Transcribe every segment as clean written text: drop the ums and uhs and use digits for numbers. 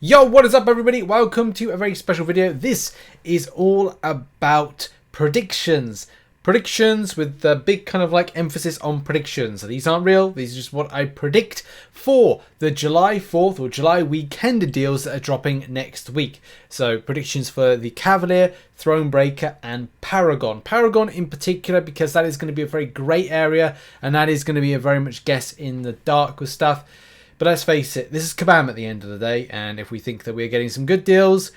Yo, what is up everybody? Welcome to a very special video. This is all about predictions. Predictions with the big kind of like emphasis on predictions. So these aren't real, these are just what I predict for the July 4th or July weekend deals that are dropping next week. So predictions for the Cavalier, Thronebreaker and Paragon. Paragon in particular because that is going to be a very grey area and that is going to be a very much guess in the dark with stuff. But let's face it, this is Kabam at the end of the day, and if we think that we're getting some good deals,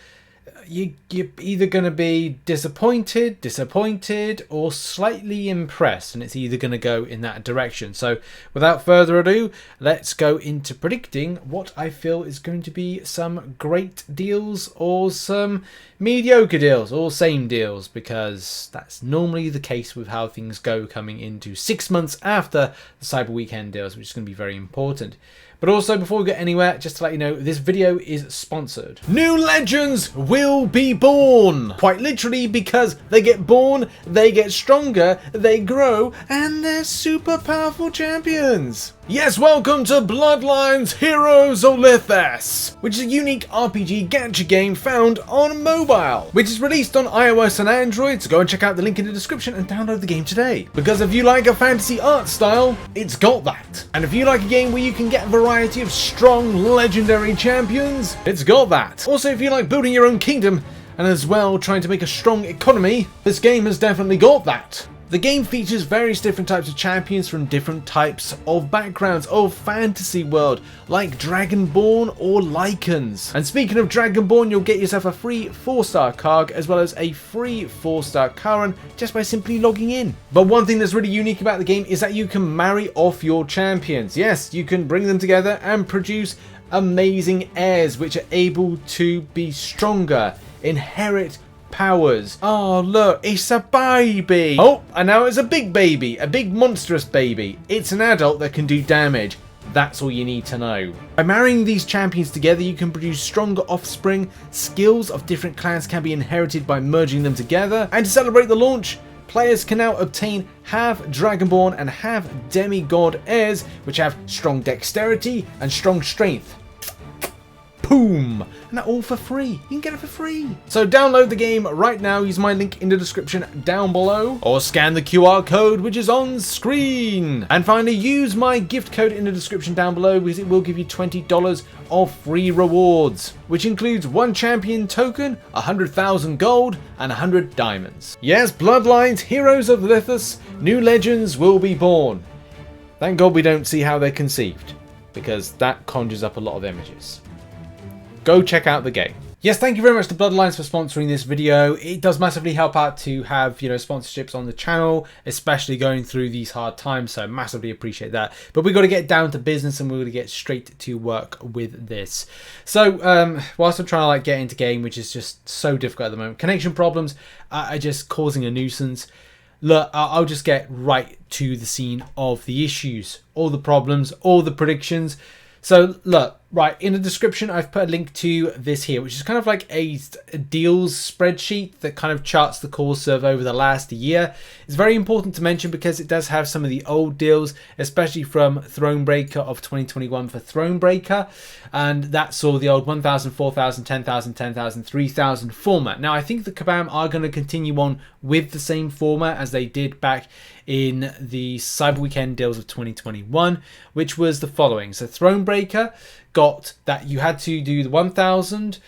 you're either going to be disappointed, or slightly impressed, and it's either going to go in that direction. So without further ado, let's go into predicting what I feel is going to be some great deals or some mediocre deals or same deals, because that's normally the case with how things go coming into 6 months after the Cyber Weekend deals, which is going to be very important. But also, before we get anywhere, just to let you know, this video is sponsored. New legends will be born! Quite literally, because they get born, they get stronger, they grow, and they're super powerful champions! Yes, welcome to Bloodline's Heroes of LITHAS, which is a unique RPG gacha game found on mobile, which is released on iOS and Android, so go and check out the link in the description and download the game today. Because if you like a fantasy art style, it's got that. And if you like a game where you can get a variety of strong, legendary champions, it's got that. Also, if you like building your own kingdom, and as well trying to make a strong economy, this game has definitely got that. The game features various different types of champions from different types of backgrounds of fantasy world, like Dragonborn or Lycans. And speaking of Dragonborn, you'll get yourself a free 4-star Karg as well as a free 4-star Karan just by simply logging in. But one thing that's really unique about the game is that you can marry off your champions. Yes, you can bring them together and produce amazing heirs which are able to be stronger, inherit powers. Oh look, it's a baby. Oh, and now it's a big baby, a big monstrous baby. It's an adult that can do damage. That's all you need to know. By marrying these champions together, you can produce stronger offspring. Skills of different clans can be inherited by merging them together. And to celebrate the launch, players can now obtain half Dragonborn and half Demigod heirs, which have strong dexterity and strong strength. Boom! And that all for free. You can get it for free. So download the game right now. Use my link in the description down below, or scan the QR code which is on screen. And finally, use my gift code in the description down below because it will give you $20 of free rewards, which includes 1 champion token, 100,000 gold, and 100 diamonds. Yes, Bloodline's Heroes of LITHAS, new legends will be born. Thank God we don't see how they're conceived, because that conjures up a lot of images. Go check out the game. Yes, thank you very much to Bloodlines for sponsoring this video. It does massively help out to have, sponsorships on the channel, especially going through these hard times, so massively appreciate that. But we've got to get down to business and we're going to get straight to work with this. So, whilst I'm trying to get into game, which is just so difficult at the moment, connection problems are just causing a nuisance. Look, I'll just get right to the scene of the issues, all the problems, all the predictions. So look, right, in the description I've put a link to this here, which is kind of like a deals spreadsheet that kind of charts the course of over the last year. It's very important to mention because it does have some of the old deals, especially from Thronebreaker of 2021 for Thronebreaker, and that saw the old 1,000, 4,000, 10,000, 10,000, 3,000 format. Now I think the Kabam are going to continue on with the same format as they did back in the Cyber Weekend deals of 2021, which was the following. So Thronebreaker got that you had to do the 1,000,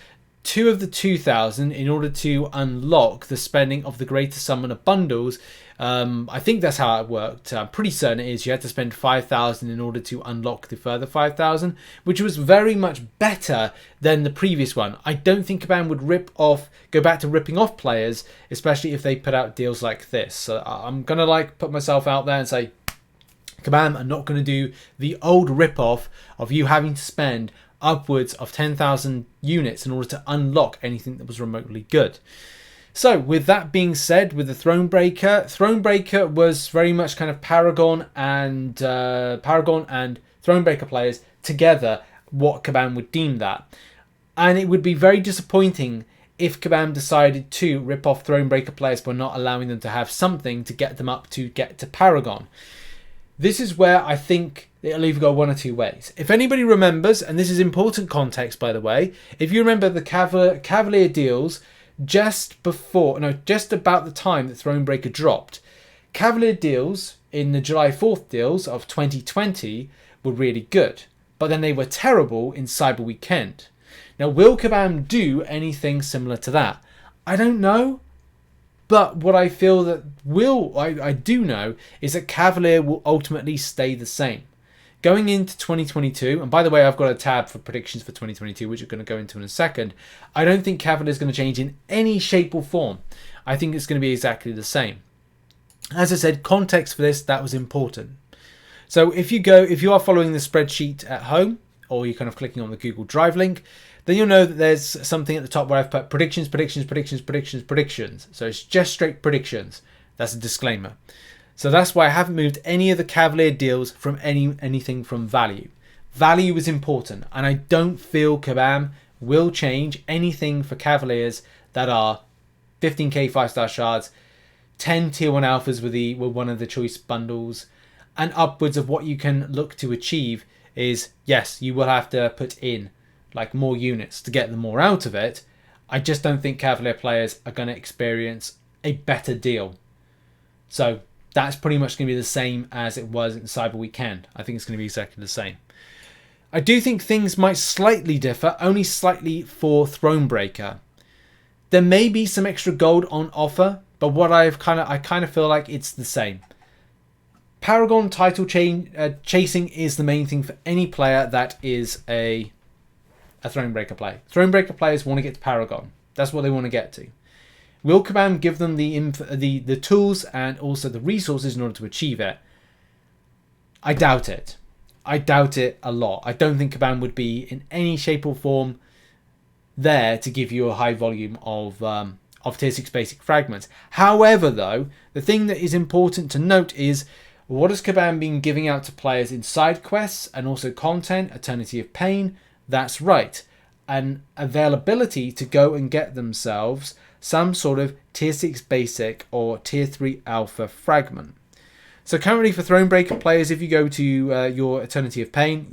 2 of the 2,000 in order to unlock the spending of the Greater Summoner bundles. I think that's how it worked. I'm pretty certain it is. You had to spend 5,000 in order to unlock the further 5,000, which was very much better than the previous one. I don't think Kabam would go back to ripping off players, especially if they put out deals like this. So I'm gonna put myself out there and say, Kabam are not going to do the old rip-off of you having to spend upwards of 10,000 units in order to unlock anything that was remotely good. So with that being said, with the Thronebreaker was very much kind of Paragon and Thronebreaker players together, what Kabam would deem that. And it would be very disappointing if Kabam decided to rip off Thronebreaker players by not allowing them to have something to get them up to get to Paragon. This is where I think it'll either go one or two ways. If anybody remembers, and this is important context by the way, if you remember the Cavalier deals just about the time that Thronebreaker dropped, Cavalier deals in the July 4th deals of 2020 were really good, but then they were terrible in Cyber Weekend. Now, will Kabam do anything similar to that? I don't know, but what I feel that I do know is that Cavalier will ultimately stay the same. Going into 2022, and by the way, I've got a tab for predictions for 2022, which we're going to go into in a second. I don't think Cavalier is going to change in any shape or form. I think it's going to be exactly the same. As I said, context for this, that was important. So if you are following the spreadsheet at home, or you're kind of clicking on the Google Drive link, then you'll know that there's something at the top where I've put predictions. So it's just straight predictions. That's a disclaimer. So that's why I haven't moved any of the Cavalier deals from anything from value. Value is important, and I don't feel Kabam will change anything for Cavaliers that are 15k 5-star shards, 10 tier 1 alphas with one of the choice bundles, and upwards of what you can look to achieve is, yes, you will have to put in like more units to get the more out of it. I just don't think Cavalier players are going to experience a better deal. So that's pretty much going to be the same as it was in Cyber Weekend. I think it's going to be exactly the same. I do think things might slightly differ, only slightly for Thronebreaker. There may be some extra gold on offer, but what I kind of feel like it's the same. Paragon title chasing is the main thing for any player that is a Thronebreaker player. Thronebreaker players want to get to Paragon. That's what they want to get to. Will Kabam give them the tools and also the resources in order to achieve it? I doubt it. I doubt it a lot. I don't think Kabam would be in any shape or form there to give you a high volume of tier 6 basic fragments. However, though, the thing that is important to note is, what has Kabam been giving out to players in side quests and also content, Eternity of Pain? That's right. An availability to go and get themselves some sort of tier 6 basic or tier 3 alpha fragment. So currently for Thronebreaker players, if you go to your Eternity of Pain,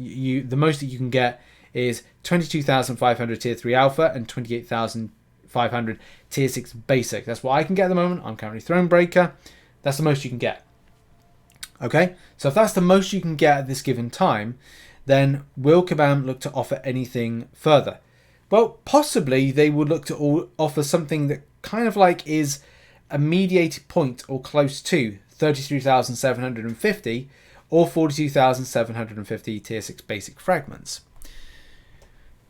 the most that you can get is 22,500 tier 3 alpha and 28,500 tier 6 basic. That's what I can get at the moment. I'm currently Thronebreaker. That's the most you can get. Okay, so if that's the most you can get at this given time, then will Kabam look to offer anything further? Well, possibly they would look to offer something that kind of like is a mediated point or close to 33,750 or 42,750 tier 6 basic fragments.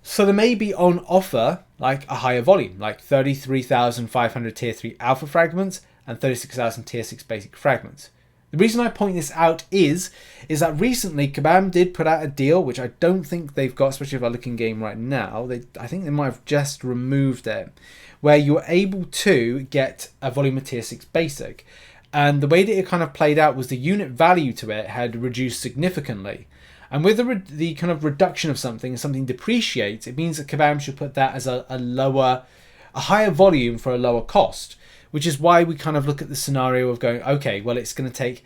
So there may be on offer like a higher volume, like 33,500 tier 3 alpha fragments and 36,000 tier 6 basic fragments. The reason I point this out is that recently Kabam did put out a deal, which I don't think they've got, especially if I look in game right now. I think they might have just removed it, where you're able to get a volume of tier 6 basic. And the way that it kind of played out was the unit value to it had reduced significantly. And with the kind of reduction of something, and something depreciates, it means that Kabam should put that as a higher volume for a lower cost. Which is why we kind of look at the scenario of going, okay, well, it's going to take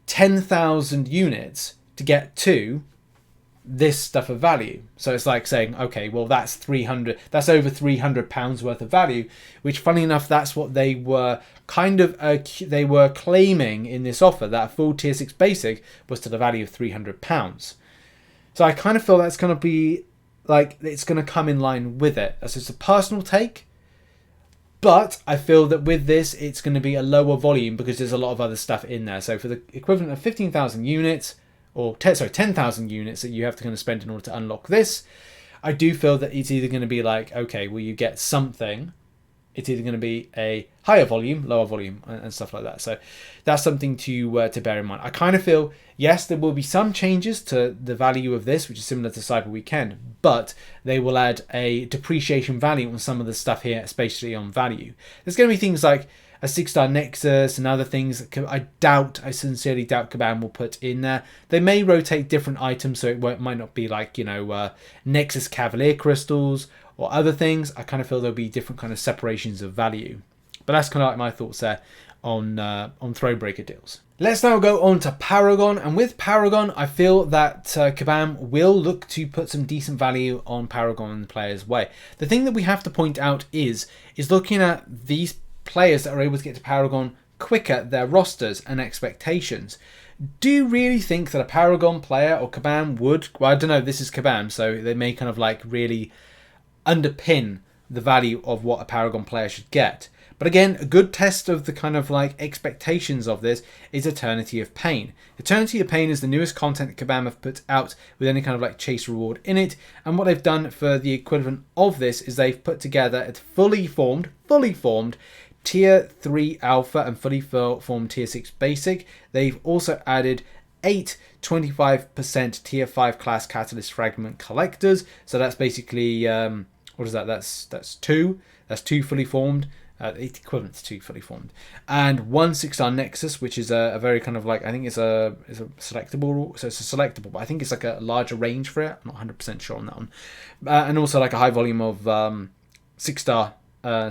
10,000 units to get to this stuff of value. So it's like saying, okay, well, that's over £300 worth of value, which funny enough, that's what they were they were claiming in this offer, that a full tier 6 basic was to the value of £300. So I kind of feel that's going to be like, it's going to come in line with it. That's just a personal take. But I feel that with this, it's going to be a lower volume because there's a lot of other stuff in there. So for the equivalent of 15,000 units, or 10,000 units that you have to kind of spend in order to unlock this, I do feel that it's either going to be like, okay, well, you get something. It's either going to be a higher volume, lower volume, and stuff like that. So that's something to bear in mind. I kind of feel, yes, there will be some changes to the value of this, which is similar to Cyber Weekend, but they will add a depreciation value on some of the stuff here, especially on value. There's going to be things like a 6-star Nexus and other things that I sincerely doubt Kabam will put in there. They may rotate different items, so it might not be like, Nexus Cavalier crystals or other things. I kind of feel there'll be different kind of separations of value. But that's kind of like my thoughts there Thronebreaker deals. Let's now go on to Paragon, and with Paragon I feel that Kabam will look to put some decent value on Paragon players' way. The thing that we have to point out is looking at these players that are able to get to Paragon quicker, their rosters and expectations. Do you really think that a Paragon player or Kabam would, well, I don't know, this is Kabam, so they may kind of like really underpin the value of what a Paragon player should get. But again, a good test of the kind of like expectations of this is Eternity of Pain. Eternity of Pain is the newest content that Kabam have put out with any kind of like chase reward in it. And what they've done for the equivalent of this is they've put together a fully formed tier 3 alpha and fully formed tier 6 basic. They've also added 8 25% tier 5 class catalyst fragment collectors. So that's basically, what is that? That's two fully formed. Equivalent to 2 fully formed, and 1 6-star Nexus, which is a very kind of like, I think it's a selectable, so it's a selectable, but I think it's like a larger range for it. I'm not 100% sure on that one, and also like a high volume of 6-star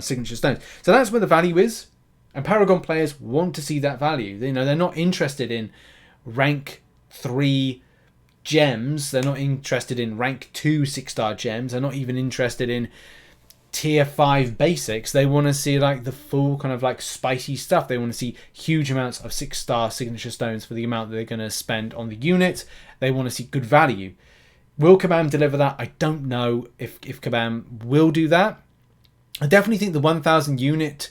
signature stones. So that's where the value is, and Paragon players want to see that value. You know, they're not interested in rank 3 gems. They're not interested in rank 2 6-star gems. They're not even interested in tier 5 basics. They want to see like the full kind of like spicy stuff. They want to see huge amounts of 6-star signature stones for the amount that they're going to spend on the unit. They want to see good value. Will Kabam deliver that? I don't know if Kabam will do that. I definitely think the 1,000 unit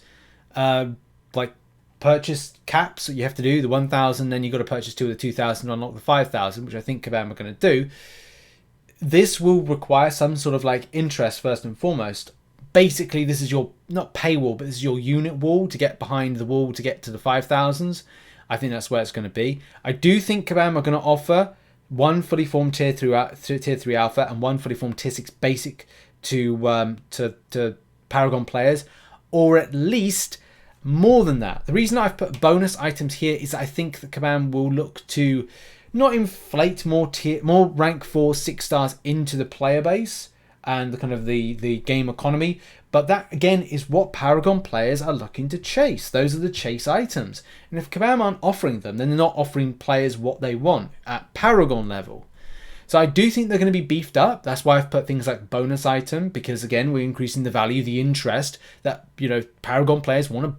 like purchase caps that you have to do, the 1,000, then you've got to purchase 2 of the 2,000 to unlock the 5,000, which I think Kabam are going to do. This will require some sort of like interest first and foremost. Basically, this is your, not paywall, but this is your unit wall to get behind the wall to get to the 5,000s. I think that's where it's going to be. I do think Kabam are going to offer 1 fully formed tier 3 alpha and 1 fully formed tier 6 basic to Paragon players, or at least more than that. The reason I've put bonus items here is I think that Kabam will look to not inflate more rank 4 6 stars into the player base and the kind of the game economy, but that again is what Paragon players are looking to chase. Those are the chase items, and if Kabam aren't offering them, then they're not offering players what they want at Paragon level. So I do think they're going to be beefed up. That's why I've put things like bonus item, because again, we're increasing the value, the interest that, you know, Paragon players want to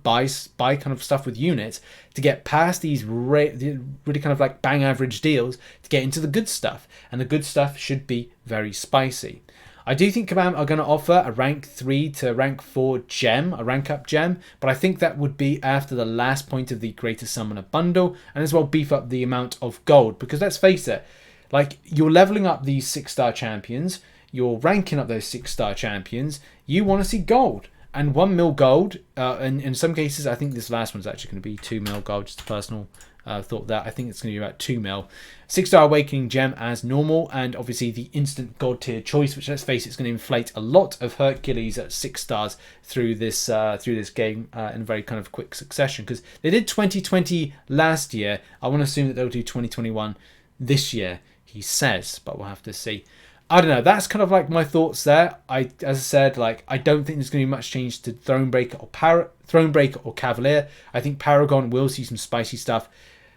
buy kind of stuff with units to get past these really kind of like bang average deals to get into the good stuff, and the good stuff should be very spicy. I do think Kabam are going to offer a rank 3 to rank 4 gem, a rank up gem, but I think that would be after the last point of the Greatest Summoner bundle, and as well beef up the amount of gold, because let's face it, like, you're leveling up these 6-star champions, you're ranking up those 6-star champions, you want to see gold. And 1 mil gold, and in some cases, I think this last one's actually going to be 2 mil gold, just a personal thought that. I think it's going to be about 2 mil. 6-star Awakening gem as normal, and obviously the instant god tier choice, which, let's face it, is going to inflate a lot of Hercules at 6 stars through this game in very kind of quick succession, because they did 2020 last year. I want to assume that they'll do 2021 this year, he says, but we'll have to see. I don't know. That's kind of like my thoughts there. As I said, like, I don't think there's going to be much change to Thronebreaker or Cavalier. I think Paragon will see some spicy stuff.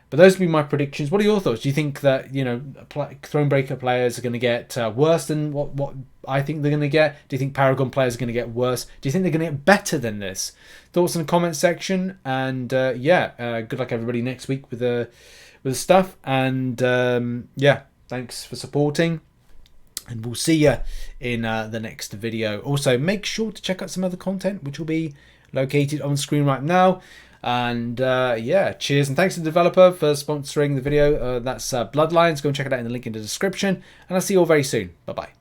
But those would be my predictions. What are your thoughts? Do you think that, you know, Thronebreaker players are going to get worse than what I think they're going to get? Do you think Paragon players are going to get worse? Do you think they're going to get better than this? Thoughts in the comment section. And good luck everybody next week with the stuff. And yeah, thanks for supporting. And we'll see you in the next video. Also, make sure to check out some other content, which will be located on screen right now. And yeah, cheers. And thanks to the developer for sponsoring the video. That's BLOODLINE. Go and check it out in the link in the description. And I'll see you all very soon. Bye-bye.